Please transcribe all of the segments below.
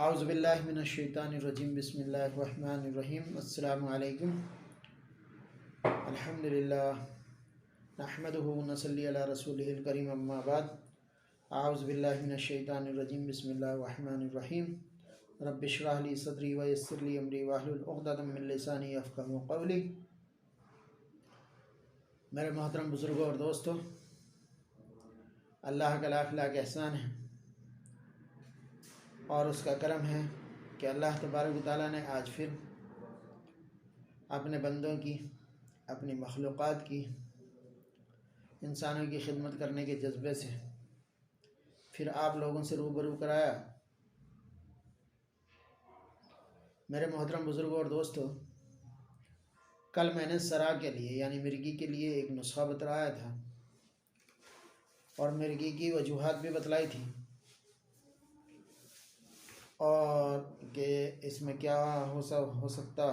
आउज़ुबिल्लाहि मिनश्शैतानिर्रजीम बिस्मिल्लाहिर्रहमानिर्रहीम। अस्सलामु अलैकुम। अल्हम्दुलिल्लाह नहमदुहु व नसल्ली अला रसूलिहिल करीम, अम्मा बाद। आउज़ुबिल्लाहि मिनश्शैतानिर्रजीम बिस्मिल्लाहिर्रहमानिर्रहीम। रब्बि इश्रह ली सदरी व यस्सिर ली अमरी वहलुल उक़दतम मिन लिसानी यफ़क़हू क़ौली। मेरे मोहतरम बुज़ुर्गों और दोस्तों, अल्लाह का लाख लाख एहसान है और उसका करम है कि अल्लाह तबारक व तआला ने आज फिर अपने बंदों की, अपनी मखलूक़ात की, इंसानों की खिदमत करने के जज्बे से फिर आप लोगों से रूबरू कराया। मेरे मोहतरम बुज़ुर्गों और दोस्तों, कल मैंने सरा के लिए यानी मिर्गी के लिए एक नुस्खा बतलाया था और मिर्गी की वजूहात भी बतलाई थी और कि इसमें क्या हो सकता,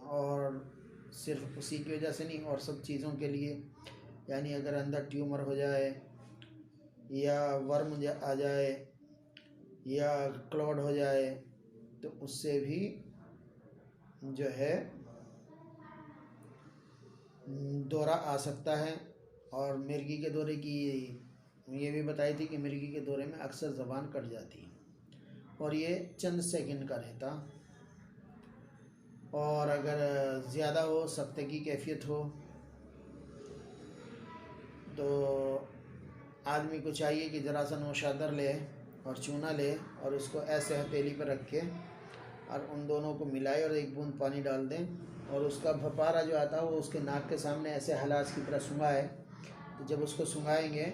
और सिर्फ उसी की वजह से नहीं और सब चीज़ों के लिए, यानी अगर अंदर ट्यूमर हो जाए या वर्म आ जाए या क्लॉट हो जाए तो उससे भी जो है दौरा आ सकता है। और मिर्गी के दौरे की ये भी बताई थी कि मिर्गी के दौरे में अक्सर ज़बान कट जाती है और ये चंद सेकंड का रहता, और अगर ज़्यादा हो, सख्त की कैफियत हो, तो आदमी को चाहिए कि ज़रा सा नौशादर ले और चूना ले और उसको ऐसे हथेली पर रख के और उन दोनों को मिलाए और एक बूंद पानी डाल दें और उसका भपारा जो आता है वो उसके नाक के सामने ऐसे हलास की तरह सूंघाए। तो जब उसको सूंघाएंगे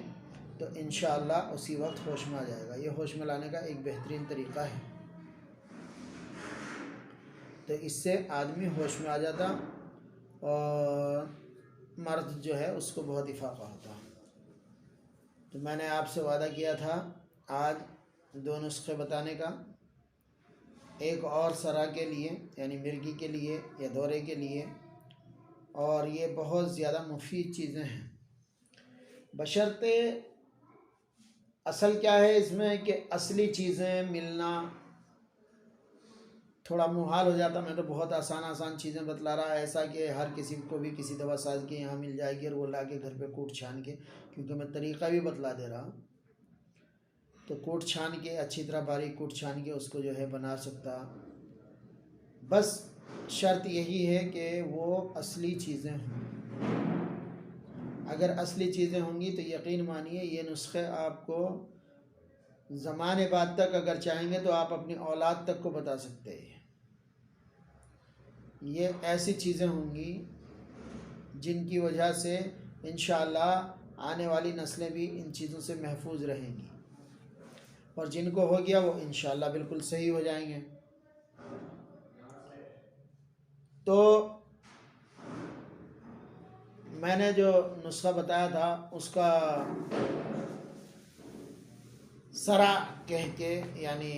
तो इंशाअल्लाह उसी वक्त होश में आ जाएगा। ये होश में लाने का एक बेहतरीन तरीक़ा है। तो इससे आदमी होश में आ जाता और मर्द जो है उसको बहुत इफाक़ा होता। तो मैंने आपसे वादा किया था आज दो नुस्खे बताने का, एक और सरा के लिए यानी मिर्गी के लिए या दौरे के लिए, और ये बहुत ज़्यादा मुफीद चीज़ें हैं। बशर्ते असल क्या है इसमें कि असली चीज़ें मिलना थोड़ा मुहाल हो जाता। मैं तो बहुत आसान चीज़ें बतला रहा, ऐसा कि हर किसी को भी किसी दवा साज के यहाँ मिल जाएगी और वो ला के घर पे कूट छान के, क्योंकि मैं तरीक़ा भी बतला दे रहा, तो कूट छान के अच्छी तरह बारीक कूट छान के उसको जो है बना सकता। बस शर्त यही है कि वो असली चीज़ें हों। अगर असली चीज़ें होंगी तो यकीन मानिए ये नुस्खे आपको ज़माने बाद तक अगर चाहेंगे तो आप अपनी औलाद तक को बता सकते हैं। ये ऐसी चीज़ें होंगी जिनकी वजह से इंशाअल्लाह आने वाली नस्लें भी इन चीज़ों से महफूज रहेंगी और जिनको हो गया वो इंशाअल्लाह बिल्कुल सही हो जाएंगे। तो मैंने जो नुस्खा बताया था उसका सरा कह के यानी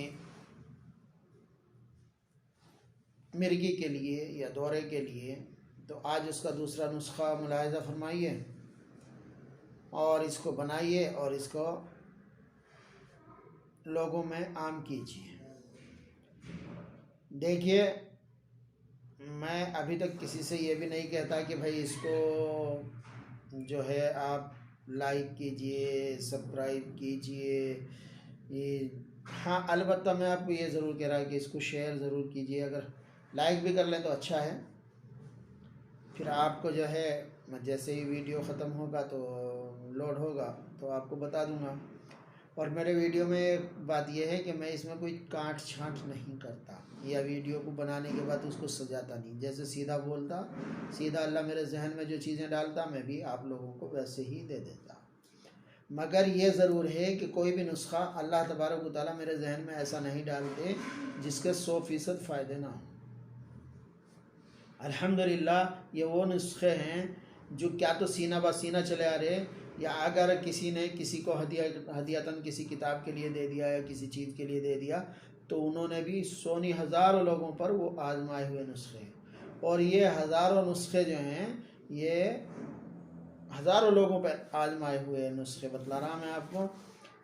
मिर्गी के लिए या दौरे के लिए, तो आज उसका दूसरा नुस्खा मुलाहिज़ा फरमाइए और इसको बनाइए और इसको लोगों में आम कीजिए। देखिए, मैं अभी तक किसी से ये भी नहीं कहता कि भाई इसको जो है आप लाइक कीजिए, सब्सक्राइब कीजिए। ये हाँ, अलबत्ता मैं आपको ये ज़रूर कह रहा कि इसको शेयर ज़रूर कीजिए। अगर लाइक भी कर लें तो अच्छा है। फिर आपको जो है मैं जैसे ही वीडियो ख़त्म होगा तो लोड होगा तो आपको बता दूंगा। और मेरे वीडियो में एक बात यह है कि मैं इसमें कोई काट छांट नहीं करता या वीडियो को बनाने के बाद उसको सजाता नहीं। जैसे सीधा बोलता, सीधा अल्लाह मेरे जहन में जो चीज़ें डालता मैं भी आप लोगों को वैसे ही दे देता। मगर ये ज़रूर है कि कोई भी नुस्खा अल्लाह तबारक व तआला मेरे जहन में ऐसा नहीं डालते जिसके 100% फ़ायदे ना हो। अल्हम्दुलिल्लाह ये वो नुस्खे हैं जो क्या तो सीना ब सीना चले आ रहे, या अगर किसी ने किसी को हदियतन किसी किताब के लिए दे दिया या किसी चीज़ के लिए दे दिया तो उन्होंने भी सौ नहीं हज़ारों लोगों पर वो आजमाए हुए नुस्खे, और ये हज़ारों नुस्खे जो हैं ये हज़ारों लोगों पर आजमाए हुए नुस्खे बतला रहा मैं आपको,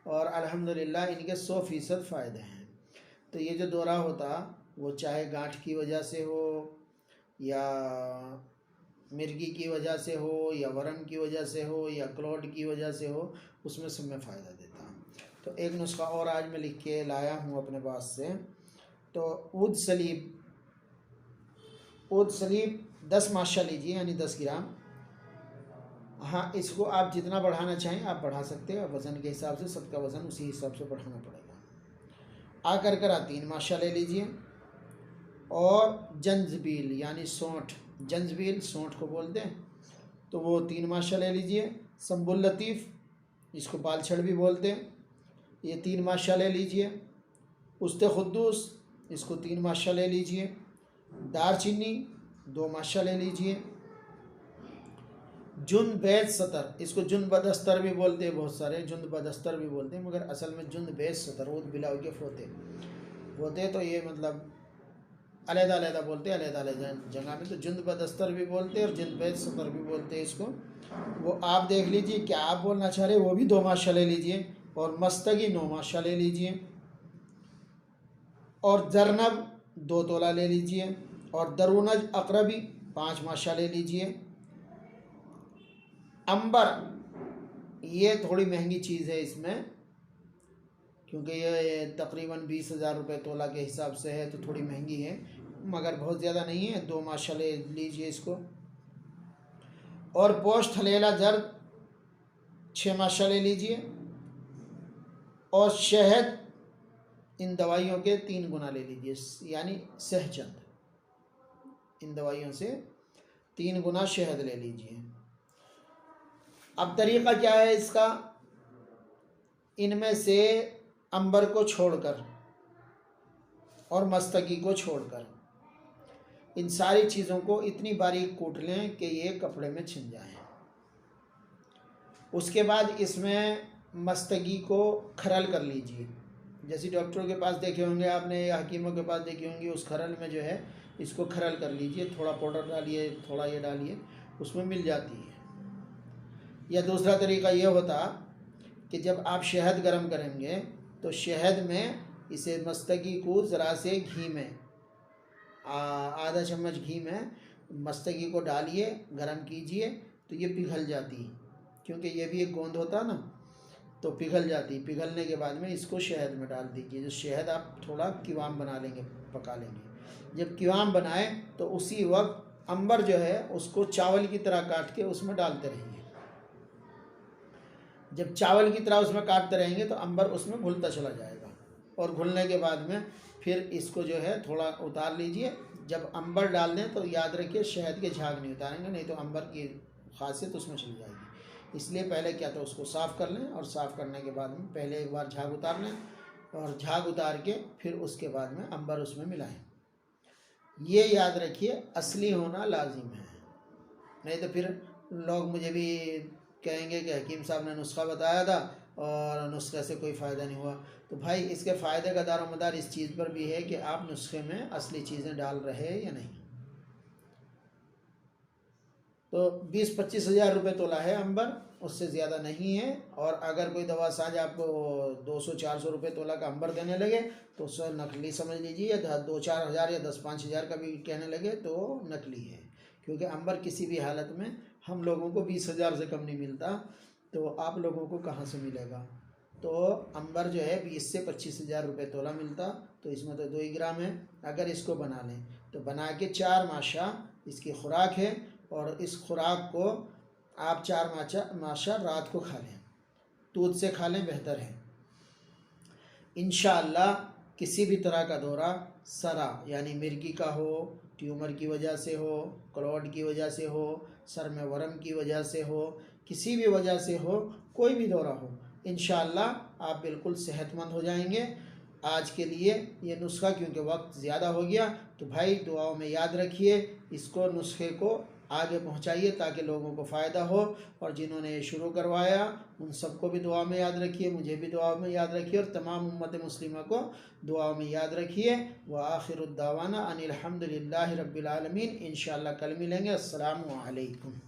और अल्हम्दुलिल्लाह इनके 100% फ़ायदे हैं। तो ये जो दौरा होता वो चाहे गांठ की वजह से हो या मिर्गी की वजह से हो या वरम की वजह से हो या क्लॉट की वजह से हो, उसमें सब में फ़ायदा देता है। तो एक नुस्खा और आज मैं लिख के लाया हूँ अपने पास से। तो ऊद सलीब 10 माशा लीजिए, यानी 10 ग्राम। हाँ, इसको आप जितना बढ़ाना चाहें आप बढ़ा सकते हैं, वज़न के हिसाब से सबका वज़न उसी हिसाब से बढ़ाना पड़ेगा। आकर 3 माशा ले लीजिए। और जंजबील यानी सौंठ, जंजबील सौंठ को बोलते हैं, तो वो 3 माशा ले लीजिए। संबुल लतीफ़, इसको बालछड़ भी बोलते हैं, ये 3 माशा ले लीजिए। उस्ते खुद्दूस, इसको 3 माशा ले लीजिए। दारचीनी 2 माशा ले लीजिए। जुंद बैद सतर, इसको जुंद बदस्तर भी बोलते हैं, बहुत सारे जुंद बदस्तर भी बोलते हैं, मगर असल में जुंद बैद सतर ऊद बिलाव के होते तो ये मतलब अलग-अलग बोलते हैं, अलग-अलग जगह में। तो जुंद बदस्तर भी बोलते हैं और जुंद बैद सतर भी बोलते हैं इसको। वो आप देख लीजिए क्या आप बोलना चाह रहे हैं, वो भी 2 माशा ले लीजिए। और मस्तगी 9 माशा ले लीजिए। और जरनब 2 तोला ले लीजिए। और दरुनज अकरबी 5 माशा ले लीजिए। अंबर ये थोड़ी महंगी चीज़ है इसमें, क्योंकि ये तकरीबन 20,000 रुपये तोला के हिसाब से है, तो थोड़ी महंगी है, मगर बहुत ज़्यादा नहीं है। 2 माशा ले लीजिए इसको। और पोस्ट हलेला जर्द 6 माशा ले लीजिए। और शहद इन दवाइयों के 3 गुना ले लीजिए, यानी सहचंद, इन दवाइयों से 3 गुना शहद ले लीजिए। अब तरीक़ा क्या है इसका, इनमें से अंबर को छोड़कर और मस्तगी को छोड़कर इन सारी चीज़ों को इतनी बारीक कूट लें कि ये कपड़े में छिन जाए। उसके बाद इसमें मस्तगी को खरल कर लीजिए। जैसे डॉक्टरों के पास देखे होंगे आपने या हकीमों के पास देखी होंगी, उस खरल में जो है इसको खरल कर लीजिए, थोड़ा पाउडर डालिए, थोड़ा ये डालिए, उसमें मिल जाती है। या दूसरा तरीका ये होता कि जब आप शहद गर्म करेंगे तो शहद में इसे मस्तगी को ज़रा से घी में आधा चम्मच घी में मस्तगी को डालिए, गरम कीजिए, तो ये पिघल जाती है, क्योंकि ये भी एक गोंद होता ना, तो पिघल जाती। पिघलने के बाद में इसको शहद में डाल दीजिए। जो शहद आप थोड़ा किवाम बना लेंगे, पका लेंगे। जब किवाम बनाए तो उसी वक्त अंबर जो है उसको चावल की तरह काट के उसमें डालते रहिए। जब चावल की तरह उसमें काटते रहेंगे तो अंबर उसमें घुलता चला जाएगा। और घुलने के बाद में फिर इसको जो है थोड़ा उतार लीजिए। जब अंबर डाल दें तो याद रखिए शहद के झाग नहीं उतारेंगे, नहीं तो अंबर की खासियत उसमें चली जाएगी। इसलिए पहले क्या तो उसको साफ़ कर लें, और साफ़ करने के बाद में पहले एक बार झाग उतार लें, और झाग उतार के फिर उसके बाद में अंबर उसमें मिलाएं। ये याद रखिए, असली होना लाजिम है, नहीं तो फिर लोग मुझे भी कहेंगे कि हकीम साहब ने नुस्खा बताया था और नुस्खे से कोई फ़ायदा नहीं हुआ। तो भाई इसके फ़ायदे का दारोमदार इस चीज़ पर भी है कि आप नुस्खे में असली चीज़ें डाल रहे हैं या नहीं। तो 20-25 हज़ार रुपये तोला है अंबर, उससे ज़्यादा नहीं है। और अगर कोई दवा साज आपको 200-400 रुपये तोला का अंबर देने लगे तो उसको नकली समझ लीजिए, या 2-4 हज़ार या 10-5 हज़ार का भी कहने लगे तो नकली है, क्योंकि अंबर किसी भी हालत में हम लोगों को 20,000 से कम नहीं मिलता, तो आप लोगों को कहाँ से मिलेगा। तो अंबर जो है 20 से 25 हज़ार रुपये तोला मिलता, तो इसमें तो 2 ही ग्राम है। अगर इसको बना लें तो बना के 4 माशा इसकी खुराक है, और इस खुराक को आप 4 माशा रात को खा लें, दूध से खा लें, बेहतर है। इंशाअल्लाह किसी भी तरह का दौरा, सरा यानी मिर्गी का हो, ट्यूमर की वजह से हो, क्लॉट की वजह से हो, सर में वरम की वजह से हो, किसी भी वजह से हो, कोई भी दौरा हो, इंशाअल्लाह आप बिल्कुल सेहतमंद हो जाएंगे। आज के लिए ये नुस्खा, क्योंकि वक्त ज़्यादा हो गया, तो भाई दुआओं में याद रखिए, इसको नुस्खे को आगे पहुंचाइए ताकि लोगों को फ़ायदा हो। और जिन्होंने ये शुरू करवाया उन सबको भी दुआ में याद रखिए, मुझे भी दुआ में याद रखिए, और तमाम उम्मत मुस्लिमा को दुआ में याद रखिए। व आखिरुद्दावाना अनिल हम्दुलिल्लाहि रब्बिल आलमीन। इंशाअल्लाह कल मिलेंगे। अस्सलामु अलैकुम।